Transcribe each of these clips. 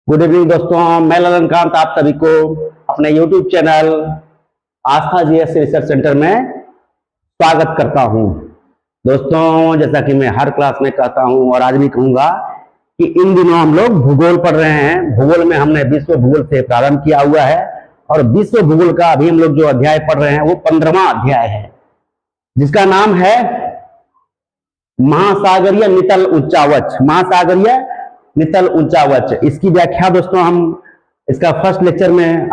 Good evening दोस्तों, मैं ललन कांत आप सभी को अपने YouTube चैनल आस्था जीएस रिसर्च सेंटर में स्वागत करता हूं। दोस्तों, जैसा कि मैं हर क्लास में कहता हूं और आज भी कहूंगा कि इन दिनों हम लोग भूगोल पढ़ रहे हैं। भूगोल में हमने विश्व भूगोल से प्रारंभ किया हुआ है और विश्व भूगोल का अभी हम लोग जो अध्याय पढ़ रहे हैं वो 15वां अध्याय है, जिसका नाम है महासागरीय नितल उच्चावच। महासागरीय नितल उच्चावच, इसकी व्याख्या दोस्तों हम इसका फर्स्ट लेक्चर में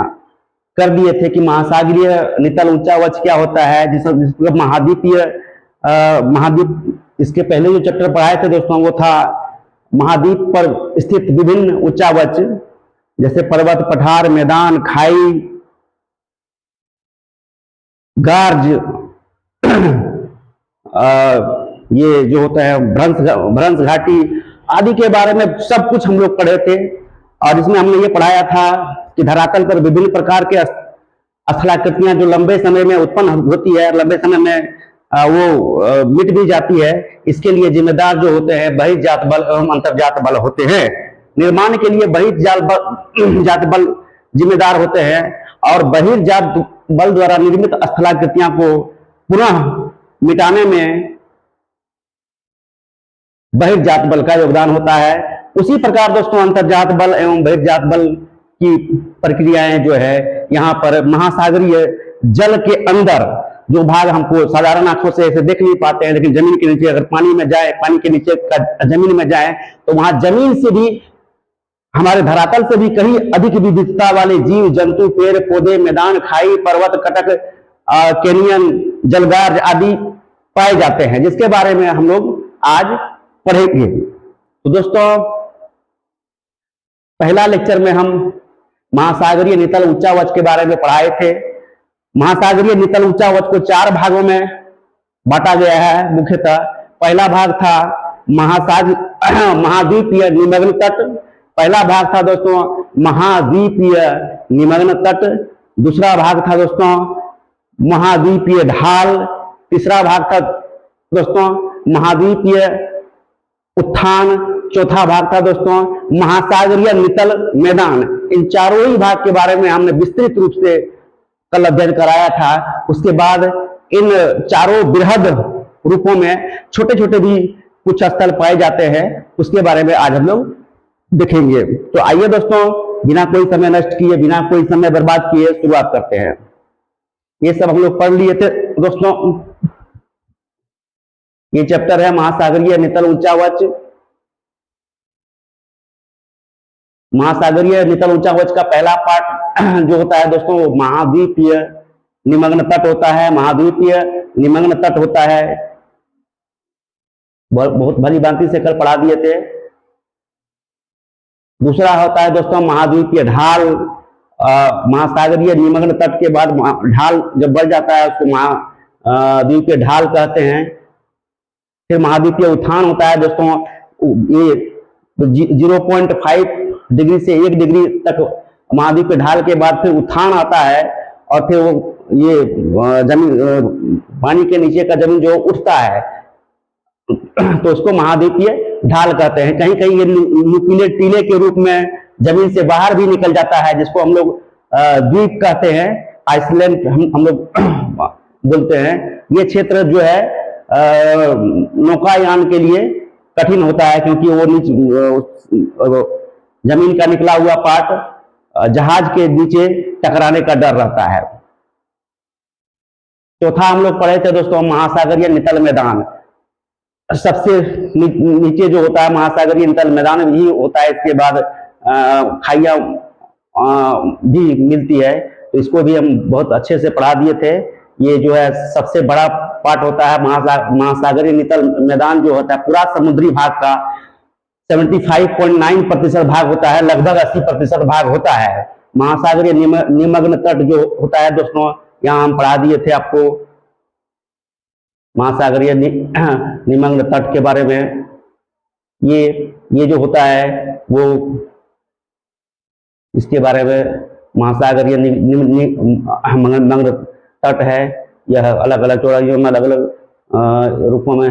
कर दिए थे कि महासागरीय नितल उच्चावच क्या होता है, जिसको महाद्वीपीय महाद्वीप, इसके पहले जो चैप्टर पढ़ाए थे दोस्तों वो था महाद्वीप पर स्थित विभिन्न उच्चावच, जैसे पर्वत, पठार, मैदान, खाई, गार्ज, ये जो होता है भ्रंश घाटी आदि के बारे में सब कुछ हम लोग पढ़े थे। और इसमें हमने ये पढ़ाया था कि धरातल पर विभिन्न प्रकार के स्थलाकृतियां जो लंबे समय में उत्पन्न होती है, लंबे समय में वो मिट भी जाती है, इसके लिए जिम्मेदार जो होते हैं बहिर्जात बल एवं अंतर्जात बल होते हैं। निर्माण के लिए बहिर्जात बल जिम्मेदार होते हैं और बहिर्जात बल द्वारा निर्मित स्थलाकृतियां को पुनः मिटाने में बहिर्जात बल का योगदान होता है। उसी प्रकार दोस्तों अंतर्जात बल एवं बहिर्जात बल की प्रक्रियाएं जो है यहाँ पर महासागरीय जल के अंदर जो भाग हमको साधारण आंखों से ऐसे देख नहीं पाते हैं, लेकिन जमीन के नीचे अगर पानी में जाए, पानी के नीचे का जमीन में जाए तो वहां जमीन से भी, हमारे धरातल से भी कहीं अधिक विविधता वाले जीव जंतु, पेड़ पौधे, मैदान, खाई, पर्वत, कटक, कैनियन, जलगार्ज आदि पाए जाते हैं, जिसके बारे में हम लोग आज पढ़ेंगे। तो दोस्तों, पहला लेक्चर में हम महासागरीय नितल उच्चावच के बारे में पढ़ाए थे। महासागरीय नितल उच्चावच को 4 भागों में बांटा गया है मुख्यतः। पहला भाग था महाद्वीपीय निमग्न तट। पहला भाग था दोस्तों महाद्वीपीय निमग्न तट। दूसरा भाग था दोस्तों महाद्वीपीय ढाल। तीसरा भाग था दोस्तों महाद्वीपीय उत्थान। चौथा भाग था दोस्तों महासागरीय नितल मैदान। इन चारों ही भाग के बारे में हमने विस्तृत रूप से कल अध्ययन कराया था। उसके बाद इन चारों बृहद रूपों में छोटे छोटे भी कुछ स्थल पाए जाते हैं, उसके बारे में आज हम लोग देखेंगे। तो आइए दोस्तों, बिना कोई समय नष्ट किए, बिना कोई समय बर्बाद किए शुरुआत करते हैं। ये सब हम लोग पढ़ लिए थे दोस्तों। ये चैप्टर है महासागरीय नितल उच्चावच। महासागरीय नितल उच्चावच का पहला पार्ट जो होता है दोस्तों वो महाद्वीपीय निमग्न तट होता है। महाद्वीपीय निमग्न तट होता है, बहुत भली भांति से कल पढ़ा दिए थे। दूसरा होता है दोस्तों महाद्वीपीय ढाल। महासागरीय निमग्न तट के बाद ढाल जब बढ़ जाता है उसको महाद्वीपीय ढाल कहते हैं। फिर महाद्वीपीय उत्थान होता है दोस्तों, ये 0.5 डिग्री से 1 डिग्री तक महाद्वीपीय ढाल के बाद फिर उत्थान आता है और फिर वो ये जमीन, पानी के नीचे का जमीन जो उठता है तो उसको महाद्वीपीय ढाल कहते हैं। कहीं कहीं ये नुकीले टीले के रूप में जमीन से बाहर भी निकल जाता है, जिसको हम लोग द्वीप कहते हैं, आइसलैंड हम लोग बोलते हैं। ये क्षेत्र जो है नौकायान के लिए कठिन होता है, क्योंकि वो जमीन का निकला हुआ पार्ट जहाज के नीचे टकराने का डर रहता है। चौथा हम लोग पढ़े थे दोस्तों महासागरीय नितल मैदान। सबसे नीचे जो होता है महासागरीय नितल मैदान भी होता है। इसके बाद खाइयां भी मिलती है, तो इसको भी हम बहुत अच्छे से पढ़ा दिए थे। ये जो है सबसे बड़ा पार्ट होता है महासागरीय नितल मैदान जो होता है पूरा समुद्री भाग का 75.9% भाग होता है, लगभग 80% भाग होता है। महासागरीय निमग्न तट जो होता है दोस्तों, यहाँ हम पढ़ा दिए थे आपको महासागरीय निमग्न तट के बारे में। ये जो होता है वो इसके बारे में महासागरीय निमग्न तट है। यह अलग अलग चौड़ाइयों में अलग अलग रूपों में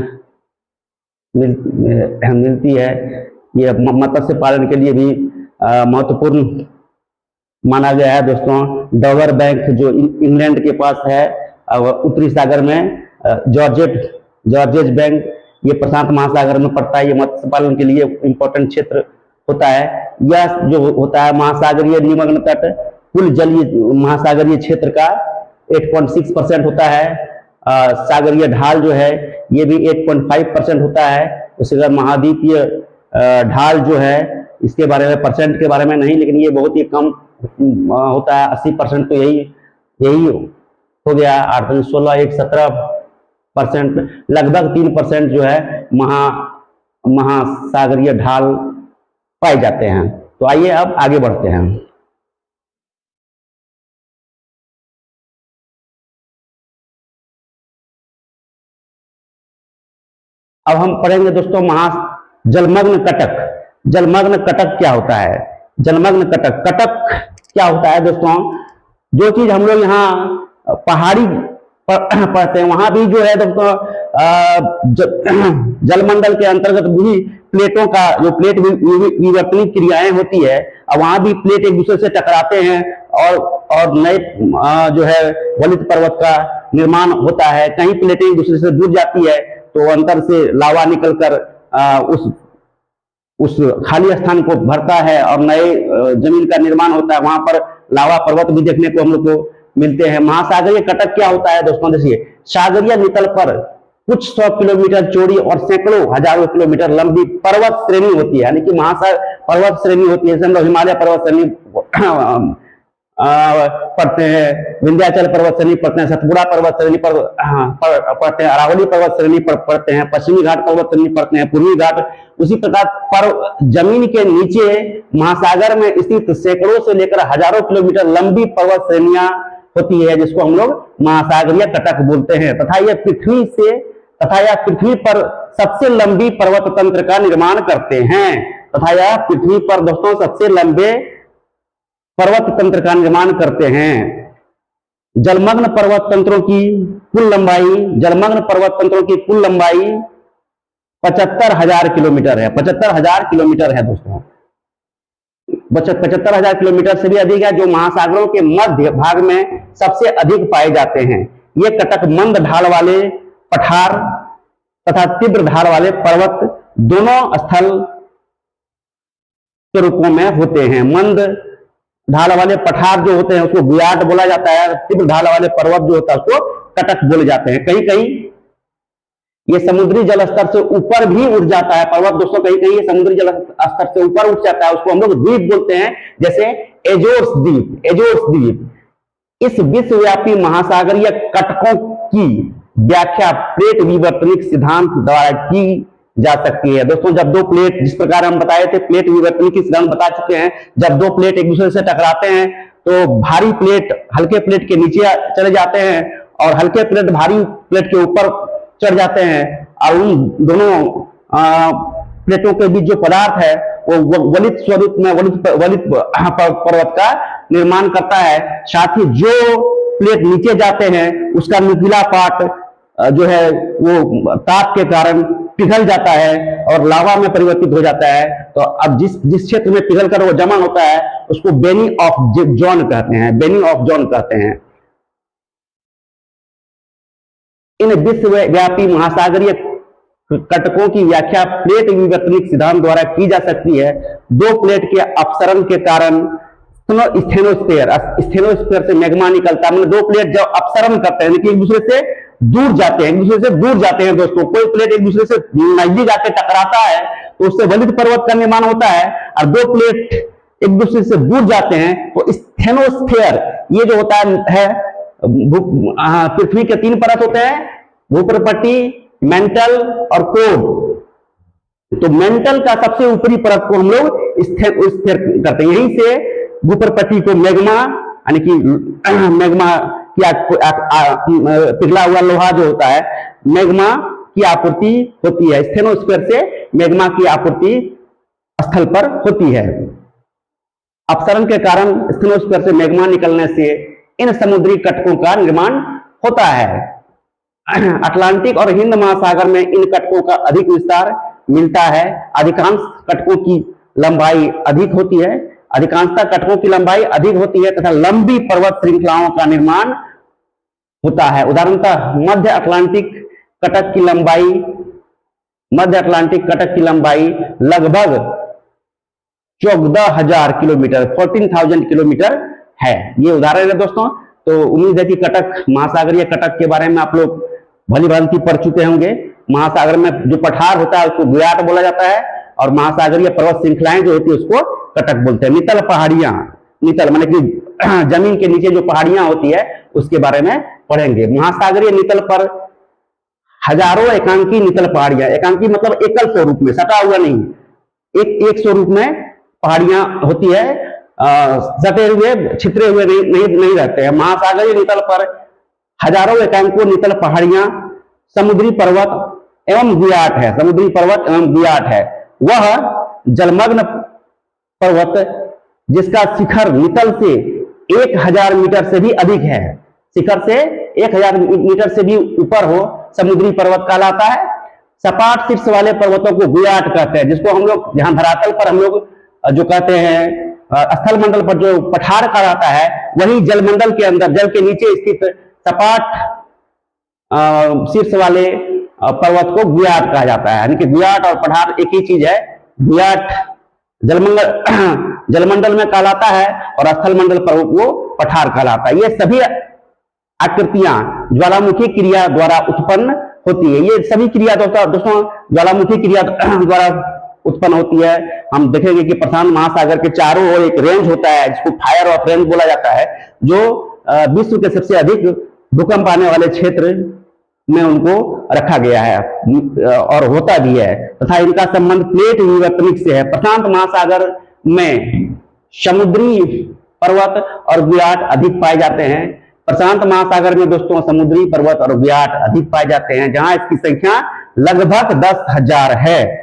मिलती है। यह मत्स्य पालन के लिए भी महत्वपूर्ण माना गया है दोस्तों। डॉवर बैंक जो इंग्लैंड के पास है, उत्तरी सागर में जॉर्जेज बैंक, ये प्रशांत महासागर में पड़ता है। ये मत्स्य पालन के लिए इंपॉर्टेंट क्षेत्र होता है। यह जो होता है महासागरीय निमग्न तट कुल जलीय महासागरीय क्षेत्र का 8.6% होता है। सागरीय ढाल जो है ये भी 8.5% होता है। उसके बाद महाद्वीपीय ढाल जो है इसके बारे में परसेंट के बारे में नहीं, लेकिन ये बहुत ही कम होता है। 80% तो यही हो गया। 8 16 1 17%, लगभग 3% जो है महासागरीय ढाल पाए जाते हैं। तो आइए अब आगे बढ़ते हैं। अब हम पढ़ेंगे दोस्तों जलमग्न कटक। जलमग्न कटक क्या होता है? जलमग्न कटक क्या होता है दोस्तों? जो चीज हम लोग यहाँ पहाड़ी पढ़ते हैं वहां भी जो है दोस्तों जलमंडल के अंतर्गत भी प्लेटों का जो प्लेट विवर्तनिक क्रियाएं होती है, अब वहां भी प्लेट एक दूसरे से टकराते हैं और नए जो है वलित पर्वत का निर्माण होता है। कहीं प्लेटें एक दूसरे से दूर जाती है तो अंतर से लावा निकलकर उस खाली स्थान को भरता है और नए जमीन का निर्माण होता है। वहां पर लावा पर्वत भी देखने को हम लोग को मिलते हैं। महासागरीय कटक क्या होता है दोस्तों? देखिए, सागरीय नितल पर कुछ 100 किलोमीटर चौड़ी और सैकड़ों हजारों किलोमीटर लंबी पर्वत श्रेणी होती है, यानी कि महासागर पर्वत श्रेणी होती है। जैसे हम लोग हिमालय पर्वत श्रेणी पढ़ते हैं, विंध्याचल पर्वत श्रेणी पढ़ते हैं, सतपुड़ा पर्वत श्रेणी पढ़ते हैं, अरावली पर्वत श्रेणी पढ़ते हैं, पश्चिमी घाट पर्वत श्रेणी पढ़ते हैं, पूर्वी घाट। उसी प्रकार जमीन के नीचे महासागर में स्थित सैकड़ों से लेकर हजारों किलोमीटर लंबी पर्वत श्रेणियां होती है, जिसको हम लोग महासागरीय कटक बोलते हैं। तथा यह पृथ्वी पर सबसे लंबी पर्वत तंत्र का निर्माण करते हैं। तथा यह पृथ्वी पर दोस्तों सबसे लंबे पर्वत तंत्र का निर्माण करते हैं। जलमग्न पर्वत तंत्रों की कुल लंबाई 75,000 किलोमीटर है। 75,000 किलोमीटर है दोस्तों। 75,000 किलोमीटर से भी अधिक है, जो महासागरों के मध्य भाग में सबसे अधिक पाए जाते हैं। ये कटक मंद ढाल वाले पठार तथा तीव्र ढाल वाले पर्वत दोनों स्थल के रूपों में होते हैं। मंद ढाल वाले पठार जो होते हैं उसको गुयाट बोला जाता है। तीव्र ढाल वाले पर्वत जो होता है उसको कटक बोले जाते हैं। कहीं कहीं ये समुद्री जल स्तर से ऊपर भी उठ जाता है पर्वत दोस्तों। कहीं कहीं ये समुद्री जल स्तर से ऊपर उठ जाता है, उसको हम लोग द्वीप बोलते हैं, जैसे एजोर्स द्वीप। इस विश्वव्यापी महासागरीय कटकों की व्याख्या प्लेट विवर्तनिक सिद्धांत द्वारा की जा सकती है दोस्तों। जब दो प्लेट, जिस प्रकार हम बताए थे प्लेट विवर्तनिक सिद्धांत बता चुके हैं, जब दो प्लेट एक दूसरे से टकराते हैं तो भारी प्लेट हल्के प्लेट के नीचे चले जाते हैं और हल्के प्लेट भारी प्लेट के ऊपर चढ़ जाते हैं, और उन दोनों प्लेटों के बीच जो पदार्थ है वो वलित स्वरूप में वलित पर्वत का निर्माण करता है। साथ ही जो प्लेट नीचे जाते हैं उसका नुकीला पार्ट जो है वो ताप के कारण पिघल जाता है और लावा में परिवर्तित हो जाता है। तो अब जिस क्षेत्र में पिघल कर वो जमा होता है उसको बेनी ऑफ जॉन कहते हैं। इन विश्वव्यापी महासागरीय कटकों की व्याख्या प्लेट विवर्तनिक सिद्धांत द्वारा की जा सकती है। दो प्लेट के अपसरण के कारण स्टेनोस्फीयर से मैग्मा निकलता है। दो प्लेट जब अपसरण करते हैं, एक दूसरे से दूर जाते हैं दोस्तों। कोई प्लेट एक दूसरे से नजदीक आके टकराता है तो उससे वलित पर्वत का निर्माण होता है, और दो प्लेट एक दूसरे से दूर जाते हैं तो स्टेनोस्फीयर, ये जो होता है पृथ्वी के 3 परत होते हैं, भूप्रपट्टी, मेंटल और कोर। तो मेंटल का सबसे ऊपरी परत को हम लोग स्टेनोस्फीयर करते हैं। यहीं से भूप्रपट्टी को मैग्मा, यानी कि मैग्मा की पिघला हुआ लोहा जो होता है, मैग्मा की आपूर्ति होती है। स्टेनोस्फीयर से मैग्मा की आपूर्ति स्थल पर होती है। अपसरण के कारण स्टेनोस्फीयर से मैग्मा निकलने से इन समुद्री कटकों का निर्माण होता है। अटलांटिक और हिंद महासागर में इन कटकों का अधिक विस्तार मिलता है। अधिकांश कटकों की लंबाई अधिक होती है, अधिकांशतः कटकों की लंबाई अधिक होती है तथा लंबी पर्वत श्रृंखलाओं का निर्माण होता है। उदाहरणतः मध्य अटलांटिक कटक की लंबाई लगभग 14,000 किलोमीटर 14,000 किलोमीटर है। ये उदाहरण है दोस्तों। तो उम्मीद है कि कटक, महासागरीय कटक के बारे में आप लोग भली भांति पढ़ चुके होंगे। महासागर में जो पठार होता है उसको गुयाट बोला जाता है, और महासागरीय पर्वत श्रृंखलाएं जो होती है उसको कटक बोलते हैं। नितल पहाड़ियां, नितल माने कि जमीन के नीचे जो पहाड़ियां होती है उसके बारे में पढ़ेंगे। महासागरीय नितल पर हजारों एकांकी नितल पहाड़ियां, एकांकी मतलब एकल स्वरूप में, सटा हुआ नहीं, एक स्वरूप में पहाड़ियां होती है, सटे हुए छितरे हुए नहीं रहते हैं। महासागरीय नितल पर हजारों एकांकों नितल पहाड़ियां समुद्री पर्वत एवं गुयाट है, समुद्री पर्वत एवं गुयाट है। वह जलमग्न पर्वत जिसका शिखर नितल से 1,000 मीटर से भी अधिक है, शिखर से 1,000 मीटर से भी ऊपर हो, समुद्री पर्वत कहलाता है। सपाट शीर्ष वाले पर्वतों को गुयाट कहते हैं, जिसको हम लोग जहां धरातल पर हम लोग जो कहते हैं स्थल मंडल पर जो पठार कहलाता है, वही जलमंडल के अंदर, जल के नीचे स्थित सपाट शीर्ष वाले पर्वत को गुयाट कहा जाता है। यानी कि गुयाट और पठार एक ही चीज है। गुयाट जलमंडल में कहलाता है और स्थल मंडल पर वो पठार कहलाता है। ये सभी आकृतियां ज्वालामुखी क्रिया द्वारा उत्पन्न होती है। ये सभी क्रिया दोस्तों ज्वालामुखी क्रिया द्वारा उत्पन्न होती है। हम देखेंगे कि प्रशांत महासागर के चारों ओर एक रेंज होता है जिसको फायर ऑफ रेंज बोला जाता है, जो विश्व के सबसे अधिक भूकंप आने वाले क्षेत्र में उनको रखा गया है और होता भी है, तथा इनका संबंध प्लेट विवर्तनिक से है। प्रशांत महासागर में समुद्री पर्वत और गुयाट अधिक पाए जाते हैं। प्रशांत महासागर में दोस्तों समुद्री पर्वत और गुयाट अधिक पाए जाते हैं, जहां इसकी संख्या लगभग 10,000 है,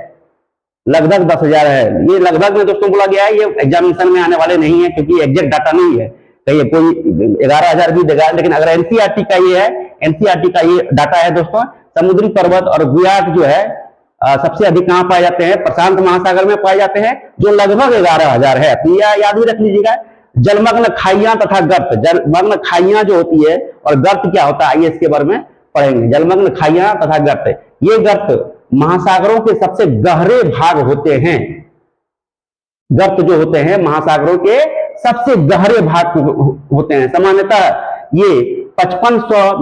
लगभग 10,000 है। ये लगभग में दोस्तों बोला गया है, ये एग्जामिनेशन में आने वाले नहीं है क्योंकि एग्जैक्ट डाटा नहीं है, कहीं कोई 11,000 भी देगा, लेकिन अगर एनसीईआरटी का ये है, एनसीईआरटी का ये डाटा है दोस्तों, समुद्री पर्वत और गुयाट जो है सबसे अधिक कहां पाए जाते हैं? प्रशांत महासागर में पाए जाते हैं, जो लगभग 11,000 है। तो यह याद भी रख लीजिएगा। जलमग्न खाइयां तथा गर्त, जलमग्न खाइयां जो होती है और गर्त क्या होता है, ये इसके बारे में पढ़ेंगे। जलमग्न खाइयां तथा गर्त, ये गर्त महासागरों के सबसे गहरे भाग होते हैं। गर्त जो होते हैं महासागरों के सबसे गहरे भाग होते हैं। सामान्यतः ये 5500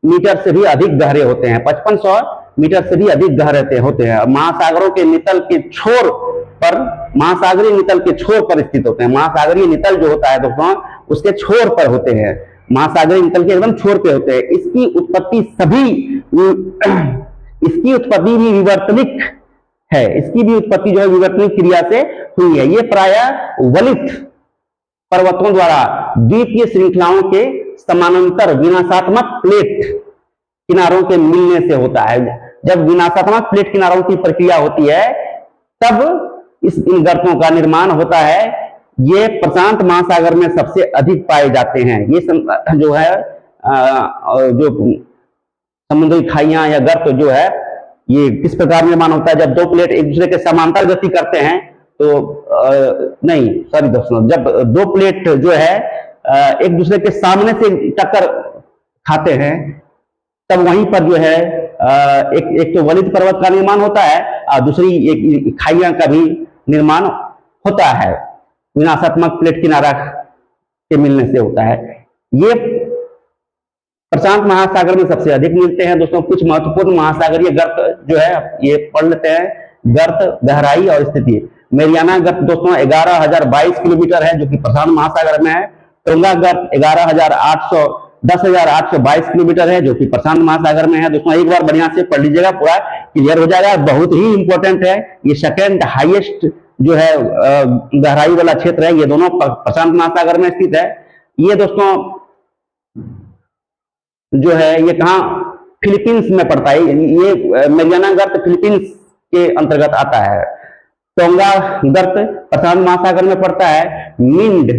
मीटर से भी अधिक गहरे होते हैं, 5500 मीटर से भी अधिक गहरे होते हैं। महासागरों के नितल के छोर पर, महासागरीय नितल के छोर पर स्थित होते हैं। महासागरीय नितल जो होता है दोस्तों उसके छोर पर होते हैं, महासागरीय नितल के एकदम छोर पे होते हैं। इसकी उत्पत्ति भी विवर्तनिक है, इसकी भी उत्पत्ति जो है विवर्तनिक क्रिया से हुई है। ये प्रायः वलित पर्वतों द्वारा द्वीपीय श्रृंखलाओं के समानांतर विनाशात्मक प्लेट किनारों के मिलने से होता है। जब विनाशात्मक प्लेट किनारों की प्रक्रिया होती है तब इन गर्तों का निर्माण होता है। ये प्रशांत महासागर में सबसे अधिक पाए जाते हैं। ये जो है जो समुद्री खाइयां या गर्त जो है, ये किस प्रकार निर्माण होता है? जब दो प्लेट एक दूसरे के समांतर गति करते हैं तो नहीं सॉरी दोस्तों, जब दो प्लेट जो है एक दूसरे के सामने से टक्कर खाते हैं तब वहीं पर जो है एक तो वलित पर्वत का निर्माण होता है और दूसरी एक खाइयां का भी निर्माण होता है, विनाशात्मक प्लेट किनारा के मिलने से होता है। ये प्रशांत महासागर में सबसे अधिक मिलते हैं दोस्तों। कुछ महत्वपूर्ण महासागरीय गर्त जो है ये पढ़ लेते हैं। गर्त, गहराई और स्थिति। मेरियाना गर्त दोस्तों 11,022 किलोमीटर है जो कि प्रशांत महासागर में है। टोंगा गर्त 10,822 किलोमीटर है जो कि प्रशांत महासागर में है। दोस्तों एक बार बढ़िया से पढ़ लीजिएगा, पूरा क्लियर हो जाएगा। बहुत ही इंपॉर्टेंट है, ये सेकेंड हाईएस्ट जो है गहराई वाला क्षेत्र है, ये दोनों प्रशांत महासागर में स्थित है। ये दोस्तों जो है ये कहाँ? फिलीपींस में पड़ता है। ये मेरियाना गर्त फिलीपींस के अंतर्गत आता है। टोंगा गर्त प्रशांत महासागर में पड़ता है। मिंड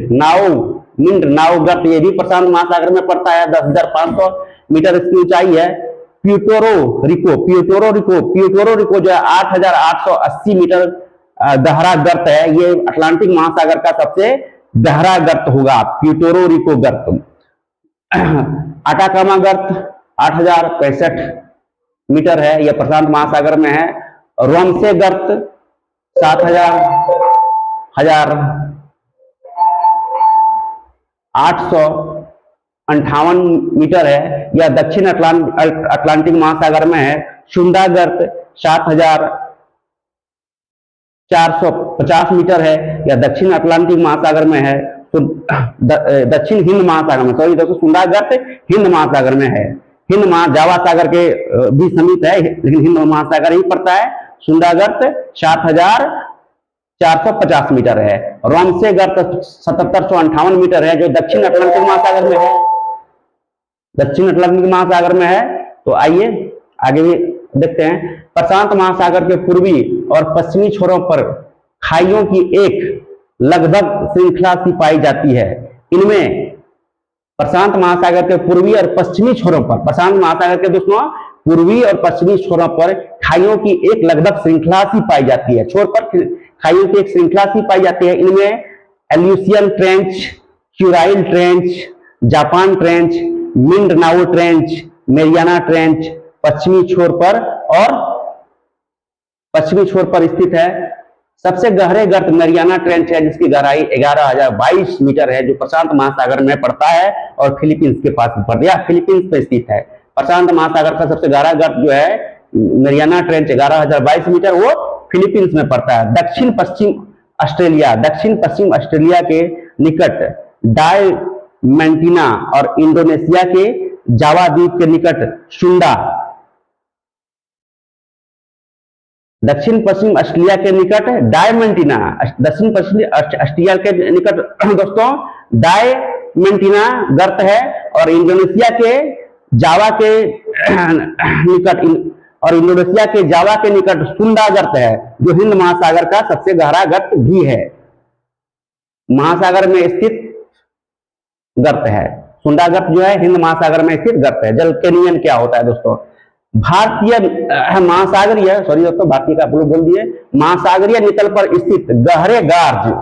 नाव गर्त ये भी प्रशांत महासागर में पड़ता है, 10,500 मीटर इसकी ऊंचाई है। प्यूटोरो रिको जो है 8,880 मीटर गहरा गर्त है, ये अटलांटिक महासागर का सबसे गहरा गर्त होगा, प्यूर्टो रिको गर्त। अटाकामा गर्त 8065 मीटर है, यह प्रशांत महासागर में है। रोमसे गर्त 7,858 मीटर है, यह दक्षिण अटलांटिक महासागर में है। शुंडा गर्त 7,450 मीटर है, यह दक्षिण अटलांटिक महासागर में है। दक्षिण हिंद महासागर में, सॉरी दोस्तों, शुंडा गर्त हिंद महासागर में है। हिंद जावा सागर के भी समीप है, लेकिन हिंद महासागर ही पड़ता है। शुंडा गर्त 7,450 मीटर है। रोमसे गर्त 7,758 मीटर है, जो दक्षिण अटलांटिक महासागर में है, दक्षिण अटलांटिक महासागर में है। तो आइए आगे भी देखते हैं। प्रशांत महासागर के पूर्वी और पश्चिमी छोरों पर खाइयों की एक लगभग श्रृंखला सी पाई जाती है। इनमें प्रशांत महासागर के पूर्वी और पश्चिमी छोरों पर, प्रशांत महासागर के दोस्तों पूर्वी और पश्चिमी छोरों पर खाइयों की एक लगभग श्रृंखला सी पाई जाती है। छोर पर खाइयों की एक श्रृंखला सी पाई जाती है। इनमें Aleutian trench, Kuril trench, Japan trench, Mindanao trench, Mariana trench पश्चिमी छोर पर स्थित है। सबसे गहरे गर्त मेरियाना ट्रेंच है, जिसकी गहराई 11,022 मीटर है, जो प्रशांत महासागर में पड़ता है और फिलीपींस के पास पड़ता है, फिलीपींस पे स्थित है। प्रशांत महासागर का सबसे गहरा गर्त जो है मेरियाना ट्रेंच 11,022 मीटर, वो फिलीपींस में पड़ता है। दक्षिण पश्चिम ऑस्ट्रेलिया के निकट डायमंटीना और इंडोनेशिया के जावा द्वीप के निकट शुंडा, दक्षिण पश्चिम ऑस्ट्रेलिया के निकट डायमंटीना, दक्षिण पश्चिम ऑस्ट्रेलिया के निकट दोस्तों डायमंटीना गर्त है, और इंडोनेशिया के जावा के निकट शुंडा गर्त है, जो हिंद महासागर का सबसे गहरा गर्त भी है। महासागर में स्थित गर्त है शुंडा गर्त, जो है हिंद महासागर में स्थित गर्त है। जल कैनियन क्या होता है दोस्तों? भारतीय महासागरीय, सॉरी दोस्तों, भारतीय का बोल दिए, महासागरीय नितल पर स्थित गहरे गार्ज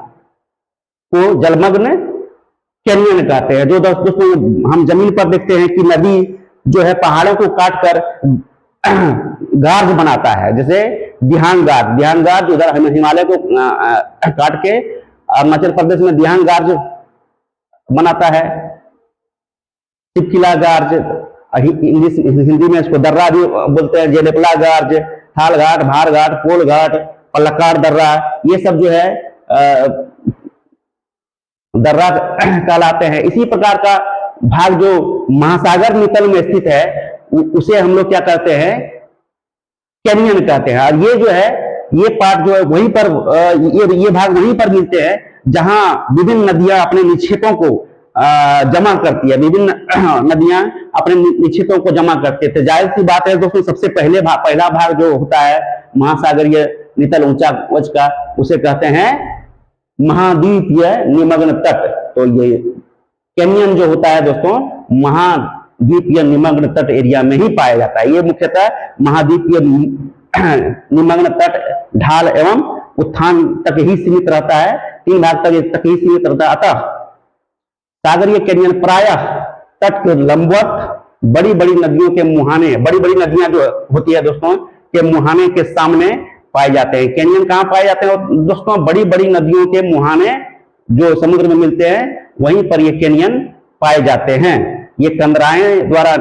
को जलमग्न कैनियन कहते हैं। जो दोस्तों हम जमीन पर देखते हैं कि नदी जो है पहाड़ों को काटकर गार्ज बनाता है, जैसे दिहांग गार्ज उधर हिमालय को काट के अरुणाचल प्रदेश में दिहांग गार्ज बनाता है। चिपकिला गार्ज, इंग्लिश हिंदी में इसको दर्रा भी बोलते हैं, जेडेपला गार्ज, थाल घाट, भार घाट, पोल घाट, पलक्काड़ दर्रा, ये सब जो है दर्रा कहलाते हैं। इसी प्रकार का भाग जो महासागर नितल में स्थित है उसे हम लोग क्या कहते हैं? कैनियन कहते हैं। और ये जो है, ये पार्ट जो है वहीं पर, ये भाग वहीं पर मिलते हैं जहां विभिन्न नदियां अपने निक्षेपों को जमा करती है, विभिन्न नदियां अपने निक्षेपों को जमा करते थे। जाहिर सी बात है दोस्तों, सबसे पहला भाग जो होता है महासागरीय नितल ऊंचा वच का, उसे कहते हैं महाद्वीपीय निमग्न तट। तो ये कैनियन जो होता है दोस्तों, महाद्वीपीय निमग्न तट एरिया में ही पाया जाता है। ये मुख्यतः महाद्वीपीय निमग्न तट, ढाल एवं उत्थान तक ही सीमित रहता है, 3 भाग तक ही सीमित रहता है। अतः सागरीय कैनियन प्रायः तट के लंबवत बड़ी बड़ी नदियों के मुहाने, बड़ी बड़ी नदियां जो होती है दोस्तों के मुहाने के सामने पाए जाते हैं। कैनियन कहाँ पाए जाते हैं दोस्तों? बड़ी बड़ी नदियों के मुहाने जो समुद्र में मिलते हैं, वहीं पर ये कैनियन पाए जाते हैं। ये कंदराएं द्वारा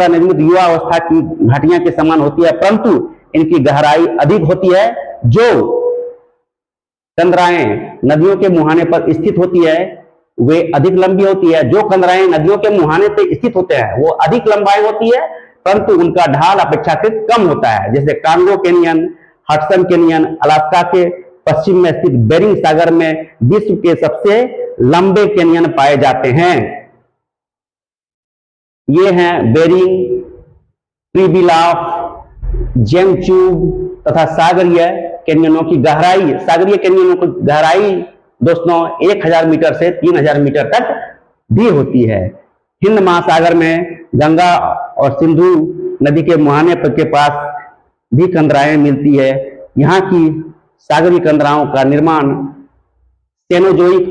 निर्मित युवा अवस्था की घाटियां के समान होती है, परंतु इनकी गहराई अधिक होती है। जो कंदराएं नदियों के मुहाने पर स्थित होती है वे अधिक लंबी होती है। जो कंदराएं नदियों के मुहाने पर स्थित होते हैं वो अधिक लंबाई होती है, परंतु उनका ढाल अपेक्षाकृत कम होता है। जैसे Congo canyon, Hudson canyon Alaska के पश्चिम में स्थित बेरिंग सागर में विश्व के सबसे लंबे कैनियन पाए जाते हैं। ये हैं बेरिंग, ट्रिबिलाफ, जेमचूब तथा सागरीय कैनियनों की गहराई। सागरीय कैनियनों की गहराई दोस्तों 1000 मीटर से 3000 मीटर तक भी होती है। हिंद महासागर में गंगा और सिंधु नदी के मुहाने के पास भी कंदराएं मिलती है। यहाँ की सागरीय कंदराओं का निर्माण सेनोजोइक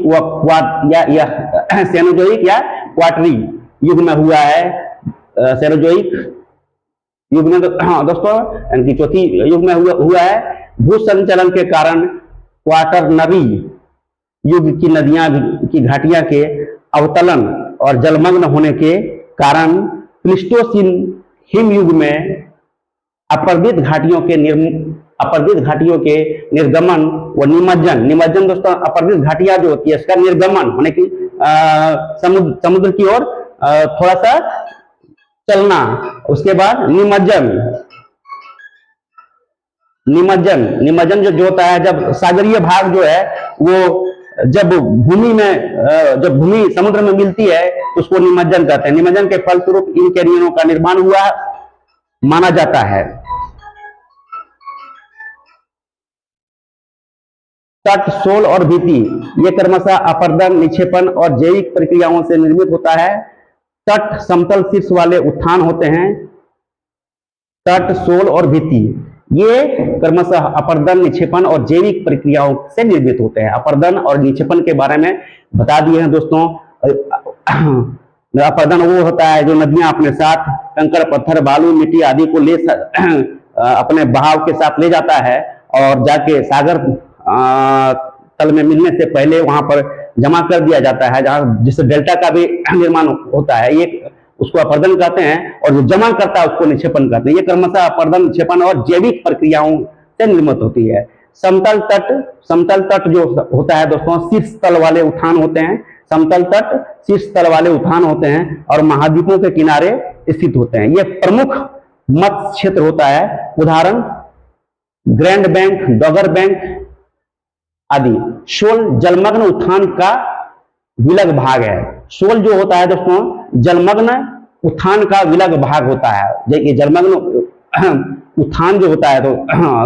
सेनोजोइक या क्वाटरी युग में हुआ है। सेनोजोइक युग में हाँ दोस्तों, यानी चौथी युग में हुआ है। भू संचलन के कारण क्वाटरनरी युग की नदियां की घाटियां के अवतलन और जलमग्न होने के कारण प्लीस्टोसीन हिम युग में अपर्दित घाटियों के निर्गमन व निमज्जन दोस्तों, अपर्दित घाटियां जो होती है इसका निर्गमन होने की समुद्र की ओर थोड़ा सा चलना, उसके बाद निमज्जन जो होता है, जब सागरीय भाग जो है वो जब भूमि समुद्र में मिलती है तो उसको निमज्जन कहते हैं। निमज्जन के फलस्वरूप इन कैनियनों का निर्माण हुआ माना जाता है। तट, शोल और भित्ति ये क्रमशः अपर्दन, निक्षेपण और जैविक प्रक्रियाओं से निर्मित होता है। तट समतल शीर्ष वाले उत्थान होते हैं। तट, शोल और भित्ति ये क्रमशः अपर्दन, निक्षेपण और जैविक प्रक्रियाओं से निर्मित होते हैं। अपर्दन और निक्षेपण के बारे में बता दिए हैं दोस्तों। अपर्दन वो होता है जो नदियां अपने साथ कंकड़, पत्थर, बालू, मिट्टी आदि को अपने बहाव के साथ ले जाता है और जाके सागर तल में मिलने से पहले वहां पर जमा कर दिया जाता है, जहां जिससे डेल्टा का भी निर्माण होता है। ये उसको अपर्दन कहते हैं, और जो जमा करता है उसको निक्षेपण कहते हैं। ये क्रमशः अपर्दन, निक्षेपण और जैविक प्रक्रियाओं से निर्मित होती है। समतल तट जो होता है दोस्तों, शीर्ष तल वाले उठान होते हैं। समतल तट शीर्ष तल वाले उठान होते हैं और महाद्वीपों के किनारे स्थित होते हैं। ये प्रमुख मत्स्य क्षेत्र होता है। उदाहरण ग्रैंड बैंक, डॉगर बैंक आदि। शोल जलमग्न उत्थान का विलग भाग है। शोल जो होता है दोस्तों, जलमग्न उत्थान का विलग भाग होता है। देखिए जलमग्न उत्थान जो होता है तो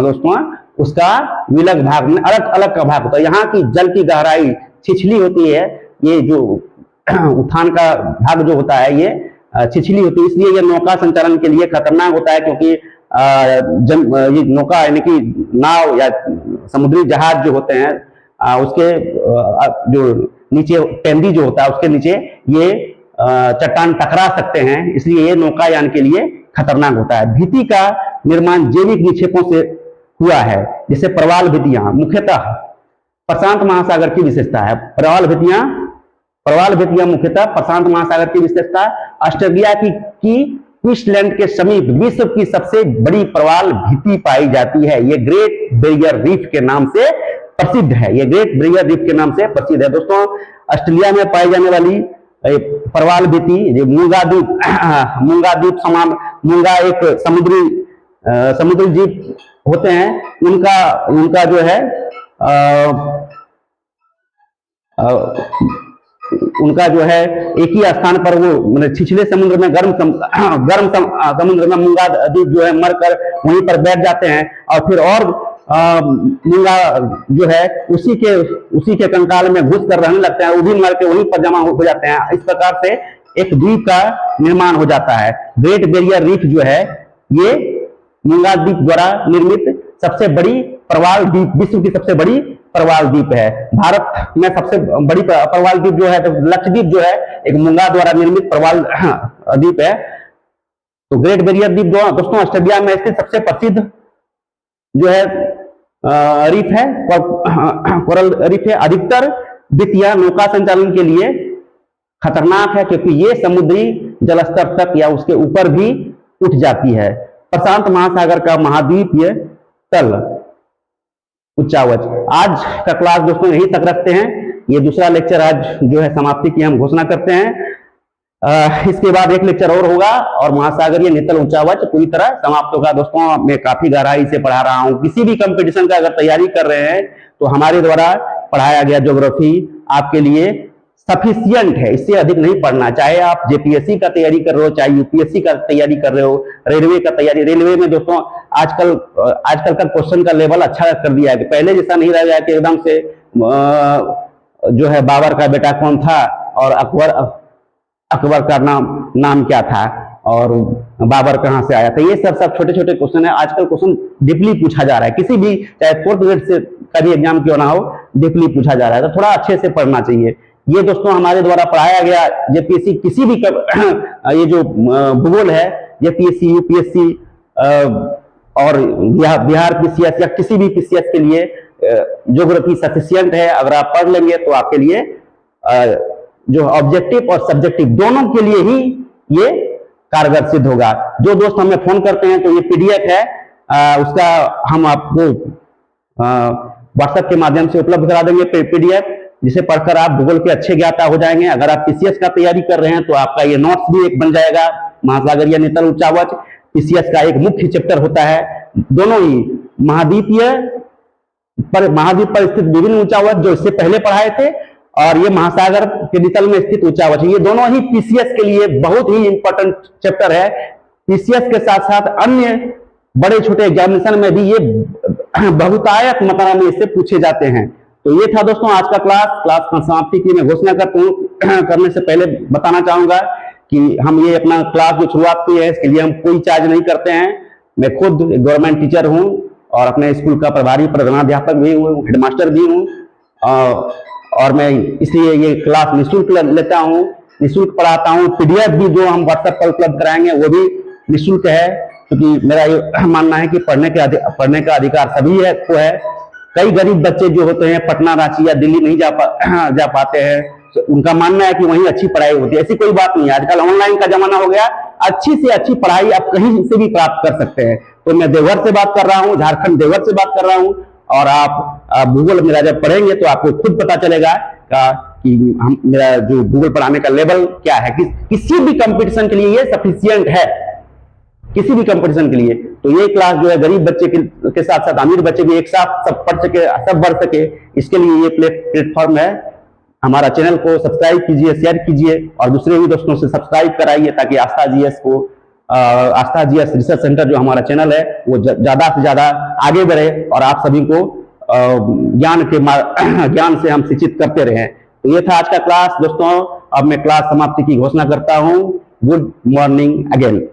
दोस्तों उसका विलग भाग में अलग अलग का भाग होता है। यहाँ की जल की गहराई छिछली होती है। ये जो उत्थान का भाग जो होता है ये छिछली होती है, इसलिए ये नौका संचालन के लिए खतरनाक होता है, क्योंकि ये नौका यानी कि नाव या समुद्री जहाज जो होते हैं उसके जो नीचे पेंदी जो होता है उसके नीचे ये चट्टान टकरा सकते हैं, इसलिए ये नौकायान के लिए खतरनाक होता है। भित्ति का निर्माण जैविक निक्षेपों से हुआ है, जैसे प्रवाल भित्तियां मुख्यतः प्रशांत महासागर की विशेषता है। प्रवाल भित्तियां मुख्यतः प्रशांत महासागर की विशेषता। ऑस्ट्रेलिया की क्वींसलैंड के समीप विश्व की सबसे बड़ी प्रवाल भित्ति पाई जाती है। ये ग्रेट बैरियर रीफ के नाम से प्रसिद्ध है। ये ग्रेट बैरियर रीफ के नाम से प्रसिद्ध है दोस्तों। ऑस्ट्रेलिया में पाई जाने वाली प्रवाल भित्ति मूंगा द्वीप समान, मूंगा एक समुद्री जीव होते हैं। उनका जो है उनका जो है एक ही स्थान पर वो मतलब छिछले समुद्र में गर्म समुद्र में मूंगा द्वीप जो है मरकर वहीं पर बैठ जाते हैं, और फिर और मूंगा जो है उसी के कंकाल में घुस कर रहने लगते हैं, वो भी मर के वहीं पर जमा हो जाते हैं। इस प्रकार से एक द्वीप का निर्माण हो जाता है। ग्रेट बैरियर रीफ जो है ये मूंगा द्वीप द्वारा निर्मित सबसे बड़ी प्रवाल द्वीप, विश्व की सबसे बड़ी प्रवाल द्वीप है। भारत में सबसे बड़ी प्रवाल द्वीप जो है तो लक्षद्वीप जो है एक मूंगा द्वारा निर्मित प्रवाल द्वीप है। तो ग्रेट बैरियर द्वीप दोस्तों ऑस्ट्रेलिया में स्थित सबसे प्रसिद्ध जो है रीफ है, कोरल रीफ है। अधिकतर भित्तियां नौका संचालन के लिए खतरनाक है, क्योंकि ये समुद्री जलस्तर तक या उसके ऊपर भी उठ जाती है। प्रशांत महासागर का महाद्वीपीय तल उच्चावच। आज का क्लास दोस्तों यहीं तक रखते हैं। ये दूसरा लेक्चर आज जो है समाप्ति की हम घोषणा करते हैं। इसके बाद एक लेक्चर और होगा और महासागरीय नितल उच्चावच पूरी तरह समाप्त होगा। दोस्तों मैं काफी गहराई से पढ़ा रहा हूं। किसी भी कंपटीशन का अगर तैयारी कर रहे हैं तो हमारे द्वारा पढ़ाया गया ज्योग्राफी आपके लिए सफिशियंट है, इससे अधिक नहीं पढ़ना। चाहे आप जेपीएससी का तैयारी कर रहे हो, चाहे यूपीएससी का तैयारी कर रहे हो, रेलवे का तैयारी। रेलवे में दोस्तों आजकल का क्वेश्चन का लेवल अच्छा कर दिया है, पहले जैसा नहीं रह गया कि एकदम से जो है बाबर का बेटा कौन था और अकबर का नाम क्या था, और बाबर कहाँ से आया था, ये सब छोटे छोटे क्वेश्चन है। आजकल क्वेश्चन डीपली पूछा जा रहा है, किसी भी चाहे 4th ग्रेड से का भी एग्जाम क्यों ना हो, डीपली पूछा जा रहा है, तो थोड़ा अच्छे से पढ़ना चाहिए। ये दोस्तों हमारे द्वारा पढ़ाया गया जेपीएससी किसी भी ये जो भूगोल है, जेपीएससी यूपीएससी और बिहार पीसीएस या किसी भी पीसीएस के लिए ज्योग्राफी सफिशियंट है। अगर आप पढ़ लेंगे तो आपके लिए जो ऑब्जेक्टिव और सब्जेक्टिव दोनों के लिए ही ये कारगर सिद्ध होगा। जो दोस्त हमें फोन करते हैं तो ये पीडीएफ है, उसका हम आपको व्हाट्सएप के माध्यम से उपलब्ध करा देंगे पीडीएफ, जिसे पढ़कर आप भूगोल के अच्छे ज्ञाता हो जाएंगे। अगर आप पीसीएस का तैयारी कर रहे हैं तो आपका ये नोट्स भी एक बन जाएगा। महासागरीय नितल उच्चावच पीसीएस का एक मुख्य चैप्टर होता है। दोनों ही महाद्वीप पर स्थित विभिन्न उच्चावच जो इससे पहले पढ़ाए थे, और ये महासागर के नितल में स्थित उच्चावच, ये दोनों ही पीसीएस के लिए बहुत ही इंपॉर्टेंट चैप्टर है। पीसीएस के साथ साथ अन्य बड़े छोटे एग्जामिनेशन में भी ये बहुतायत मात्रा में इससे पूछे जाते हैं। तो ये था दोस्तों आज का क्लास समाप्ति की मैं घोषणा करने से पहले बताना चाहूंगा कि हम ये अपना क्लास जो शुरुआत की है इसके लिए हम कोई चार्ज नहीं करते हैं। मैं खुद गवर्नमेंट टीचर हूं और अपने स्कूल का प्रभारी प्रधानाध्यापक भी हूँ, हेडमास्टर भी हूँ, और मैं इसलिए ये क्लास निःशुल्क लेता हूँ, निःशुल्क पढ़ाता हूँ। पीडीएफ भी जो हम व्हाट्सएप पर उपलब्ध कराएंगे वो भी निःशुल्क है, क्योंकि मेरा ये मानना है कि पढ़ने का अधिकार सभी को है। कई गरीब बच्चे जो होते हैं पटना, रांची या दिल्ली नहीं जा पाते हैं, तो उनका मानना है कि वहीं अच्छी पढ़ाई होती है। ऐसी कोई बात नहीं है, आजकल ऑनलाइन का जमाना हो गया, अच्छी से अच्छी पढ़ाई आप कहीं से भी प्राप्त कर सकते हैं। तो मैं देवघर से बात कर रहा हूँ, झारखंड देवघर से बात कर रहा हूँ, और आप भूगोल मेरा जब पढ़ेंगे तो आपको खुद पता चलेगा कि मेरा जो भूगोल पढ़ाने का लेवल क्या है, किसी भी कंपटीशन के लिए ये सफिशियंट है, किसी भी कंपटीशन के लिए। तो ये क्लास जो है गरीब बच्चे के साथ साथ अमीर बच्चे भी एक साथ सब पढ़ सके, सब बढ़ सके, इसके लिए ये प्लेटफॉर्म है। हमारा चैनल को सब्सक्राइब कीजिए, शेयर कीजिए और दूसरे भी दोस्तों से सब्सक्राइब कराइए, ताकि आस्था जीएस रिसर्च सेंटर जो हमारा चैनल है वो ज्यादा से ज्यादा आगे बढ़े और आप सभी को ज्ञान से हम शिक्षित करते रहें। तो ये था आज का क्लास दोस्तों। अब मैं क्लास समाप्ति की घोषणा करता हूँ। Good morning again.